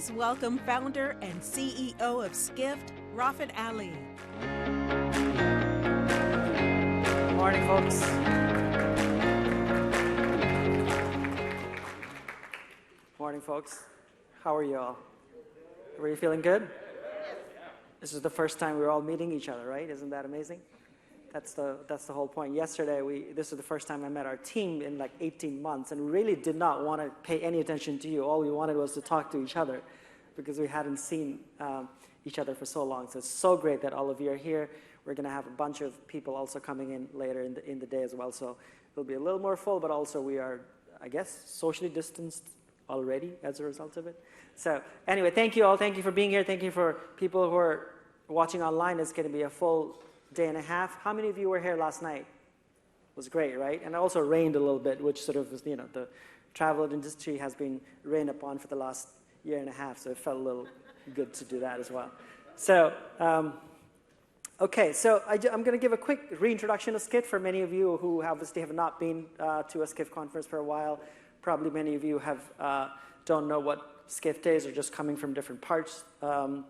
please welcome founder and CEO of Skift, Rafat Ali. Good morning, folks. Morning, folks. How are you all? Are you feeling good? This is the first time we're all meeting each other, right? Isn't that amazing? That's the whole point. Yesterday, this is the first time I met our team in like 18 months, and we really did not want to pay any attention to you. All we wanted was to talk to each other because we hadn't seen each other for so long. So it's so great that all of you are here. We're going to have a bunch of people also coming in later in the day as well. So it'll be a little more full, but also we are, I guess, socially distanced already as a result of it. So anyway, thank you all. Thank you for being here. Thank you for people who are watching online. It's going to be a full day and a half. How many of you were here last night? It was great, right? And it also rained a little bit, which sort of was, the travel industry has been rained upon for the last year and a half, so it felt a little good to do that as well. So, okay, so I'm going to give a quick reintroduction of Skift for many of you who obviously have not been to a Skift conference for a while. Probably many of you don't know what Skift is or just coming from different parts of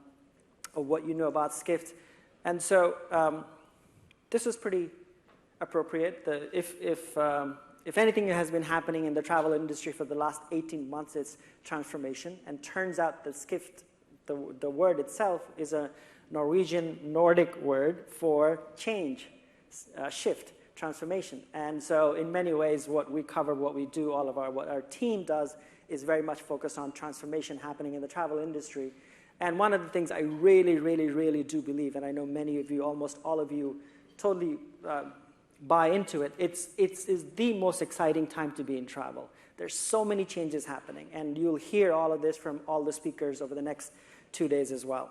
what you know about Skift. And so this is pretty appropriate. If anything has been happening in the travel industry for the last 18 months, it's transformation. And turns out that Skift, the word itself, is a Norwegian Nordic word for change, shift, transformation. And so in many ways, what we cover, what we do, what our team does is very much focused on transformation happening in the travel industry. And one of the things I really, really, really do believe, and I know many of you, almost all of you, totally buy into it, it's the most exciting time to be in travel. There's so many changes happening, and you'll hear all of this from all the speakers over the next 2 days as well.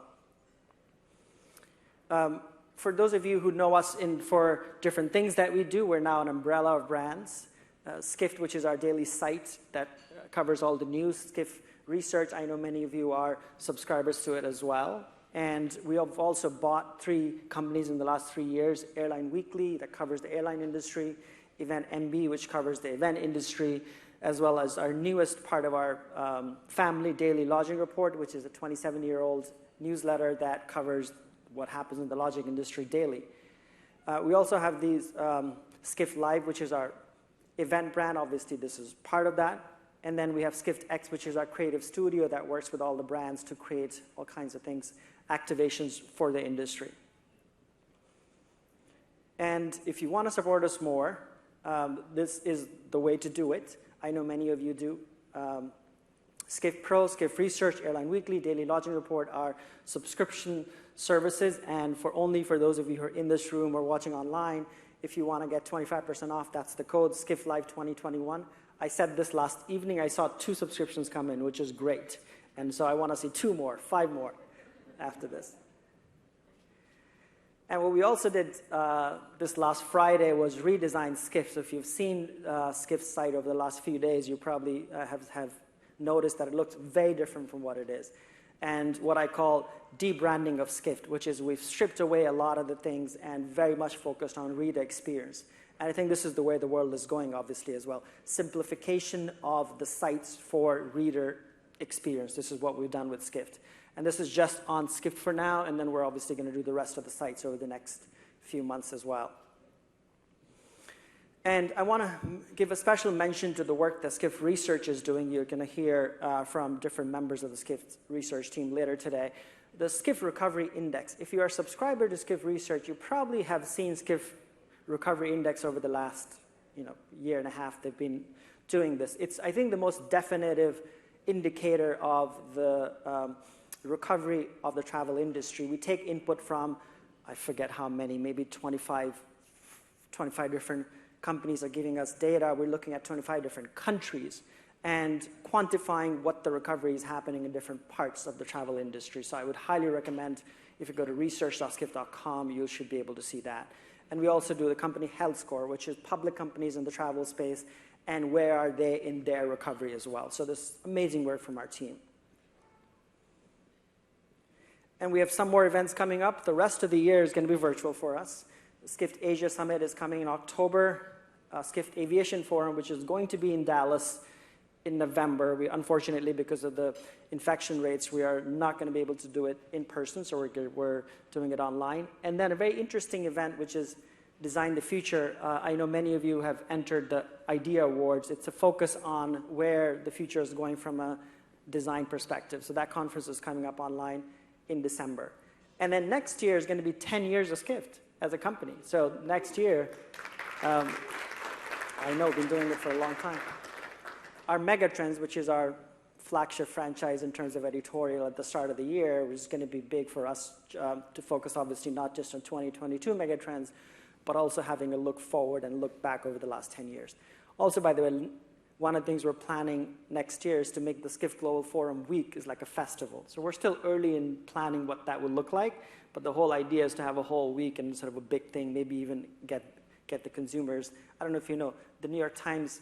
For those of you who know us for different things that we do, we're now an umbrella of brands. Skift, which is our daily site that covers all the news. Skift Research, I know many of you are subscribers to it as well. And we have also bought 3 companies in the last 3 years. Airline Weekly, that covers the airline industry. Event MB, which covers the event industry, as well as our newest part of our family, Daily Lodging Report, which is a 27-year-old newsletter that covers what happens in the lodging industry daily. We also have these Skift Live, which is our event brand. Obviously, this is part of that. And then we have Skift X, which is our creative studio that works with all the brands to create all kinds of things, activations for the industry. And if you want to support us more, this is the way to do it. I know many of you do. Skift Pro, Skift Research, Airline Weekly, Daily Lodging Report are subscription services. And for those of you who are in this room or watching online, if you want to get 25% off, that's the code, Skift Life 2021. I said this last evening. I saw 2 subscriptions come in, which is great. And so I want to see 2 more, 5 more after this. And what we also did this last Friday was redesign Skift. So if you've seen Skift's site over the last few days, you probably have noticed that it looks very different from what it is. And what I call debranding of Skift, which is we've stripped away a lot of the things and very much focused on reader experience. And I think this is the way the world is going, obviously, as well. Simplification of the sites for reader experience. This is what we've done with Skift. And this is just on Skift for now, and then we're obviously going to do the rest of the sites over the next few months as well. And I want to give a special mention to the work that Skift Research is doing. You're going to hear from different members of the Skift Research team later today. The Skift Recovery Index. If you are a subscriber to Skift Research, you probably have seen Skift Recovery Index over the last year and a half. They've been doing this. It's, I think, the most definitive indicator of the recovery of the travel industry. We take input from, I forget how many, maybe 25 different companies are giving us data. We're looking at 25 different countries and quantifying what the recovery is happening in different parts of the travel industry. So I would highly recommend, if you go to research.skift.com, you should be able to see that. And we also do the company health score, which is public companies in the travel space, and where are they in their recovery as well. So this amazing work from our team. And we have some more events coming up. The rest of the year is going to be virtual for us. The Skift Asia Summit is coming in October. Skift Aviation Forum, which is going to be in Dallas in November. Unfortunately, because of the infection rates, we are not going to be able to do it in person, so we're doing it online. And then a very interesting event, which is Design the Future. I know many of you have entered the IDEA Awards. It's a focus on where the future is going from a design perspective. So that conference is coming up online in December. And then next year is going to be 10 years of Skift as a company. So next year, I know we've been doing it for a long time. Our Megatrends, which is our flagship franchise in terms of editorial at the start of the year, was going to be big for us to focus, obviously, not just on 2022 Megatrends, but also having a look forward and look back over the last 10 years. Also, by the way, one of the things we're planning next year is to make the Skift Global Forum week is like a festival. So we're still early in planning what that would look like, but the whole idea is to have a whole week and sort of a big thing, maybe even get the consumers. I don't know if you know, the New York Times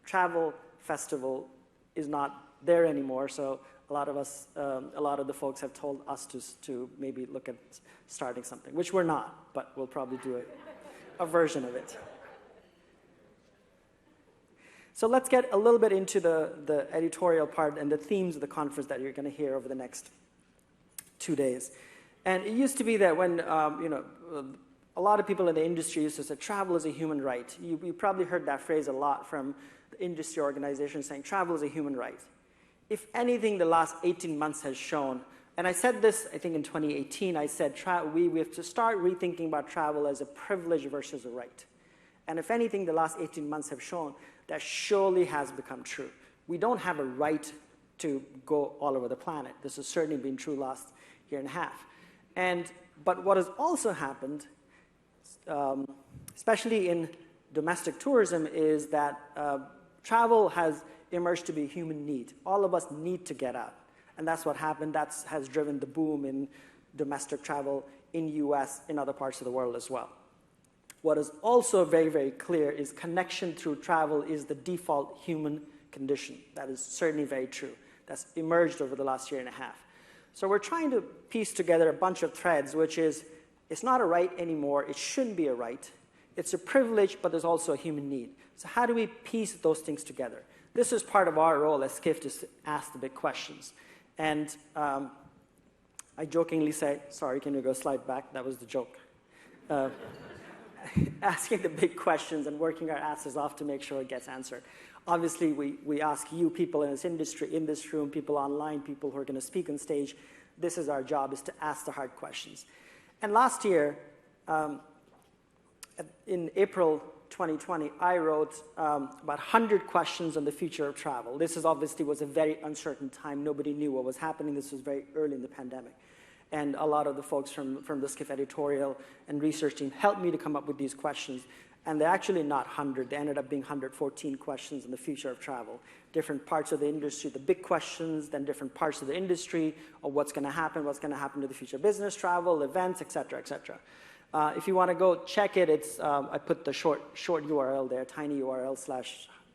travel festival is not there anymore, so a lot of the folks have told us to maybe look at starting something, which we're not, but we'll probably do a version of it. So let's get a little bit into the editorial part and the themes of the conference that you're going to hear over the next 2 days. And it used to be that when, a lot of people in the industry used to say travel is a human right. You probably heard that phrase a lot from the industry organizations saying travel is a human right. If anything, the last 18 months has shown, and I said this, I think in 2018, I said we have to start rethinking about travel as a privilege versus a right. And if anything, the last 18 months have shown that surely has become true. We don't have a right to go all over the planet. This has certainly been true last year and a half. But what has also happened, especially in domestic tourism, is that travel has emerged to be a human need. All of us need to get out. And that's what happened. That has driven the boom in domestic travel in the US, in other parts of the world as well. What is also very, very clear is connection through travel is the default human condition. That is certainly very true. That's emerged over the last year and a half. So we're trying to piece together a bunch of threads, which is it's not a right anymore. It shouldn't be a right. It's a privilege, but there's also a human need. So how do we piece those things together? This is part of our role as Skift, is to ask the big questions. And I jokingly say, sorry, can you go slide back? That was the joke. Asking the big questions and working our asses off to make sure it gets answered. Obviously, we ask you, people in this industry, in this room, people online, people who are going to speak on stage, this is our job, is to ask the hard questions. And last year, in April 2020, I wrote about 100 questions on the future of travel. This obviously was a very uncertain time. Nobody knew what was happening. This was very early in the pandemic. And a lot of the folks from the Skift editorial and research team helped me to come up with these questions. And they're actually not 100. They ended up being 114 questions on the future of travel. Different parts of the industry, the big questions, then different parts of the industry, or what's going to happen to the future of business travel, events, et cetera, et cetera. If you want to go check it, I put the short URL there, tiny URL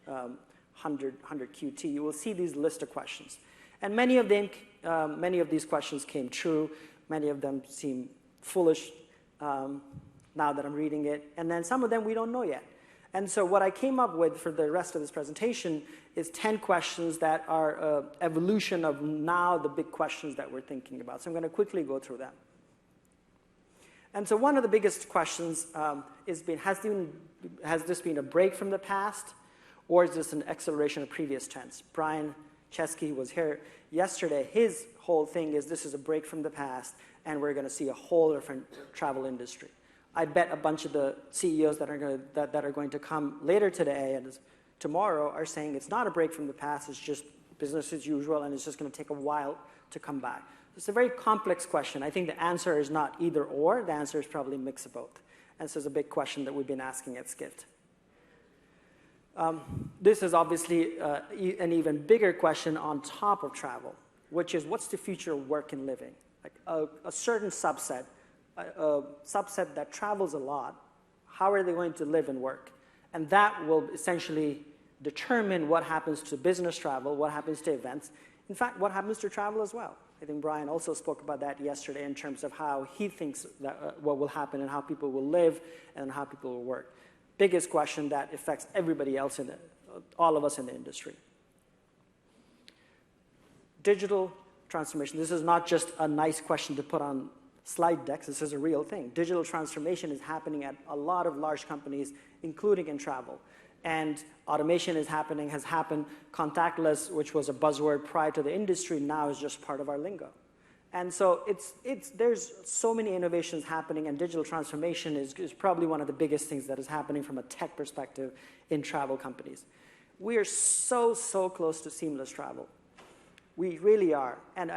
/ 100QT. You will see these list of questions. And many of these questions came true. Many of them seem foolish now that I'm reading it. And then some of them we don't know yet. And so what I came up with for the rest of this presentation is 10 questions that are evolution of now the big questions that we're thinking about. So I'm going to quickly go through them. And so one of the biggest questions has this been a break from the past, or is this an acceleration of previous trends? Brian Chesky was here yesterday. His whole thing is this is a break from the past, and we're going to see a whole different travel industry. I bet a bunch of the CEOs that are going to come later today and tomorrow are saying it's not a break from the past, it's just business as usual, and it's just going to take a while to come back. It's a very complex question. I think the answer is not either or. The answer is probably a mix of both. And this is a big question that we've been asking at Skift. This is obviously an even bigger question on top of travel, which is what's the future of work and living? Like a certain subset that travels a lot, how are they going to live and work? And that will essentially determine what happens to business travel, what happens to events, in fact, what happens to travel as well. I think Brian also spoke about that yesterday in terms of how he thinks that what will happen and how people will live and how people will work. Biggest question that affects everybody else all of us in the industry. Digital transformation. This is not just a nice question to put on slide decks. This is a real thing. Digital transformation is happening at a lot of large companies, including in travel. And automation has happened. Contactless, which was a buzzword prior to the industry, now is just part of our lingo. And so there's so many innovations happening, and digital transformation is probably one of the biggest things that is happening from a tech perspective in travel companies. We are so close to seamless travel. We really are. And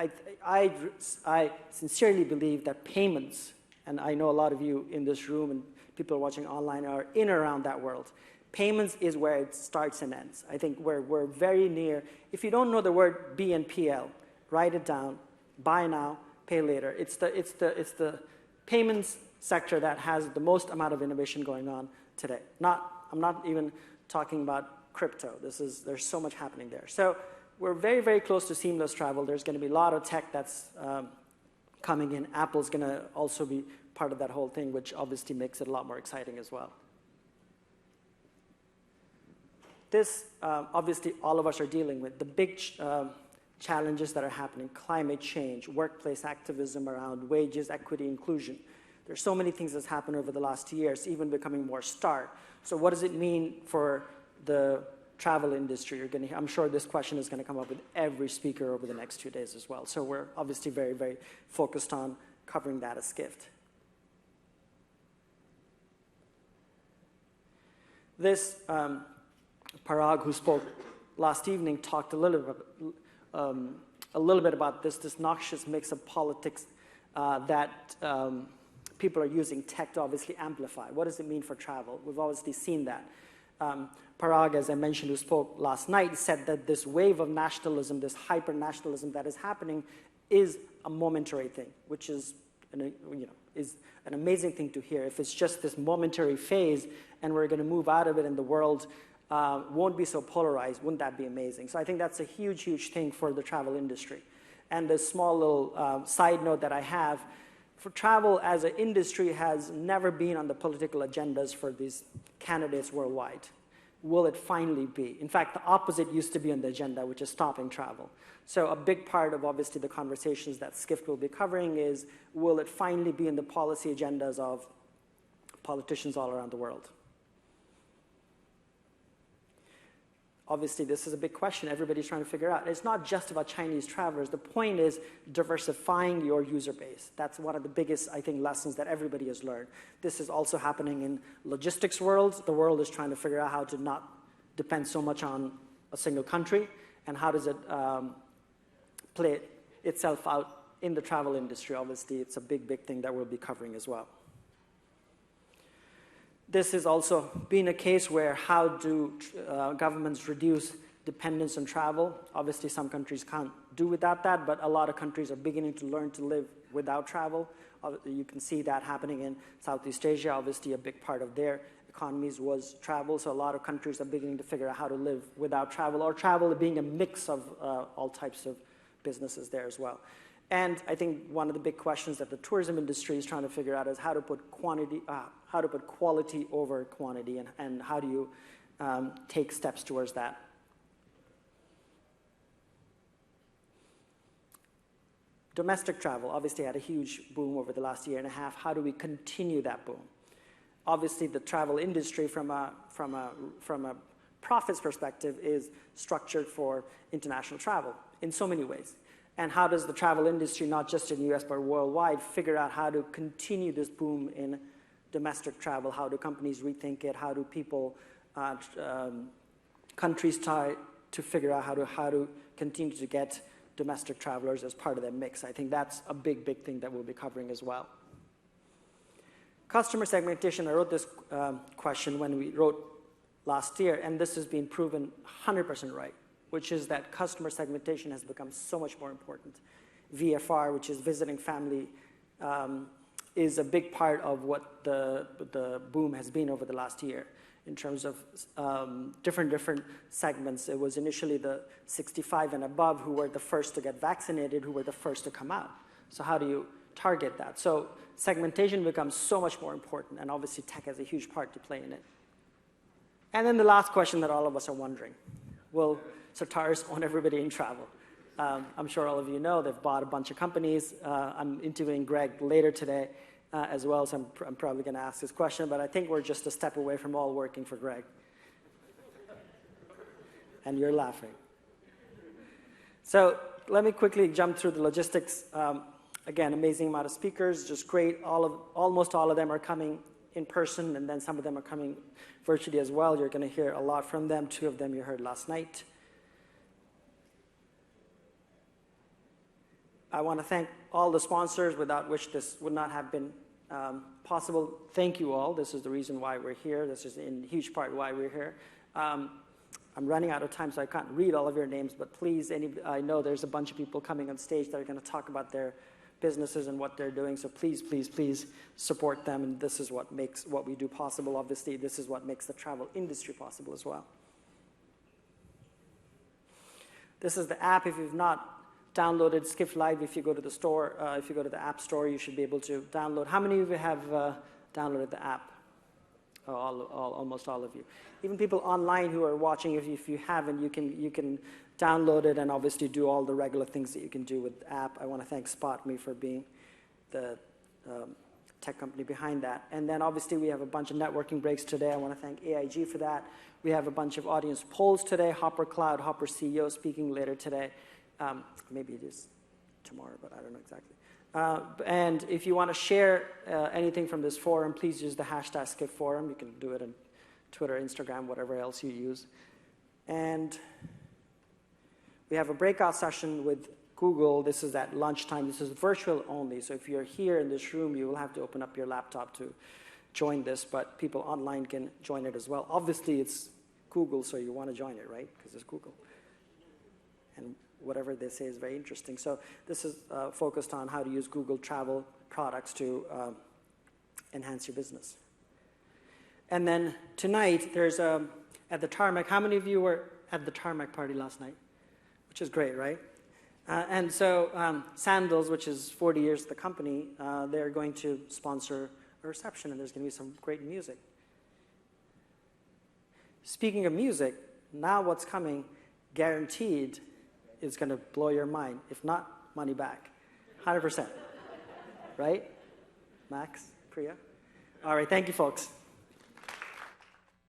I sincerely believe that payments, and I know a lot of you in this room and people watching online are in and around that world. Payments is where it starts and ends. I think we're very near. If you don't know the word BNPL, write it down. Buy now, pay later. It's the payments sector that has the most amount of innovation going on today. I'm not even talking about crypto. There's so much happening there. So we're very close to seamless travel. There's going to be a lot of tech that's coming in. Apple's going to also be part of that whole thing, which obviously makes it a lot more exciting as well. This, obviously, all of us are dealing with. The big challenges that are happening: climate change, workplace activism around wages, equity, inclusion. There's so many things that's happened over the last 2 years, even becoming more stark. So what does it mean for the travel industry? I'm sure this question is going to come up with every speaker over the next 2 days as well. So we're obviously very focused on covering that as Skift. This Parag, who spoke last evening, talked a little bit about this noxious mix of politics that people are using tech to obviously amplify. What does it mean for travel? We've obviously seen that. Parag, as I mentioned, who spoke last night, said that this wave of nationalism, this hyper-nationalism that is happening, is a momentary thing, which is an amazing thing to hear. If it's just this momentary phase and we're going to move out of it and the world won't be so polarized, wouldn't that be amazing? So I think that's a huge thing for the travel industry. And the small little side note that I have, for travel as an industry has never been on the political agendas for these candidates worldwide. Will it finally be? In fact, the opposite used to be on the agenda, which is stopping travel. So a big part of, obviously, the conversations that Skift will be covering is, will it finally be in the policy agendas of politicians all around the world? Obviously, this is a big question everybody's trying to figure out. It's not just about Chinese travelers. The point is diversifying your user base. That's one of the biggest, I think, lessons that everybody has learned. This is also happening in logistics worlds. The world is trying to figure out how to not depend so much on a single country, and how does it play itself out in the travel industry. Obviously, it's a big thing that we'll be covering as well. This has also been a case where how do governments reduce dependence on travel? Obviously, some countries can't do without that, but a lot of countries are beginning to learn to live without travel. You can see that happening in Southeast Asia. Obviously, a big part of their economies was travel, so a lot of countries are beginning to figure out how to live without travel, or travel being a mix of all types of businesses there as well. And I think one of the big questions that the tourism industry is trying to figure out is how to put quality over quantity, and how do you take steps towards that. Domestic travel obviously had a huge boom over the last year and a half. How do we continue that boom? Obviously, the travel industry from a profits perspective is structured for international travel in so many ways. And how does the travel industry, not just in the US but worldwide, figure out how to continue this boom in domestic travel? How do companies rethink it? How do people, countries try to figure out how to continue to get domestic travelers as part of their mix? I think that's a big thing that we'll be covering as well. Customer segmentation, I wrote this question when we wrote last year, and this has been proven 100% right, which is that customer segmentation has become so much more important. VFR, which is visiting family, is a big part of what the boom has been over the last year in terms of different segments. It was initially the 65 and above who were the first to get vaccinated, who were the first to come out. So how do you target that? So segmentation becomes so much more important, and obviously tech has a huge part to play in it. And then the last question that all of us are wondering, will Certares own everybody in travel? I'm sure all of you know they've bought a bunch of companies. I'm interviewing Greg later today as well, so I'm probably going to ask this question, but I think we're just a step away from all working for Greg. And you're laughing. So let me quickly jump through the logistics. Again, amazing amount of speakers, just great. Almost all of them are coming in person, and then some of them are coming virtually as well. You're going to hear a lot from them. 2 of them you heard last night. I want to thank all the sponsors without which this would not have been possible. Thank you all. This is the reason why we're here. This is in huge part why we're here. I'm running out of time, so I can't read all of your names, but please, I know there's a bunch of people coming on stage that are going to talk about their businesses and what they're doing, so please, please, please support them, and this is what makes what we do possible. Obviously, this is what makes the travel industry possible as well. This is the app. If you've not downloaded Skift Live, if you go to the store, if you go to the App Store, you should be able to download. How many of you have downloaded the app? Oh, almost all of you. Even people online who are watching, if you haven't, you can download it and obviously do all the regular things that you can do with the app. I want to thank SpotMe for being the tech company behind that. And then obviously we have a bunch of networking breaks today. I want to thank AIG for that. We have a bunch of audience polls today. Hopper Cloud, Hopper CEO speaking later today. Maybe it is tomorrow, but I don't know exactly. And if you want to share anything from this forum, please use the hashtag Skift Forum. You can do it on Twitter, Instagram, whatever else you use. And we have a breakout session with Google. This is at lunchtime. This is virtual only. So if you're here in this room, you will have to open up your laptop to join this, but people online can join it as well. Obviously, it's Google, so you want to join it, right? Because it's Google. And whatever they say is very interesting. So this is focused on how to use Google Travel products to enhance your business. And then tonight, there's at the Tarmac. How many of you were at the Tarmac Party last night? Which is great, right? And so Sandals, which is 40 years of the company, they're going to sponsor a reception, and there's going to be some great music. Speaking of music, now what's coming, guaranteed, is going to blow your mind. If not, money back. 100%. Right? Max? Priya? All right, thank you, folks.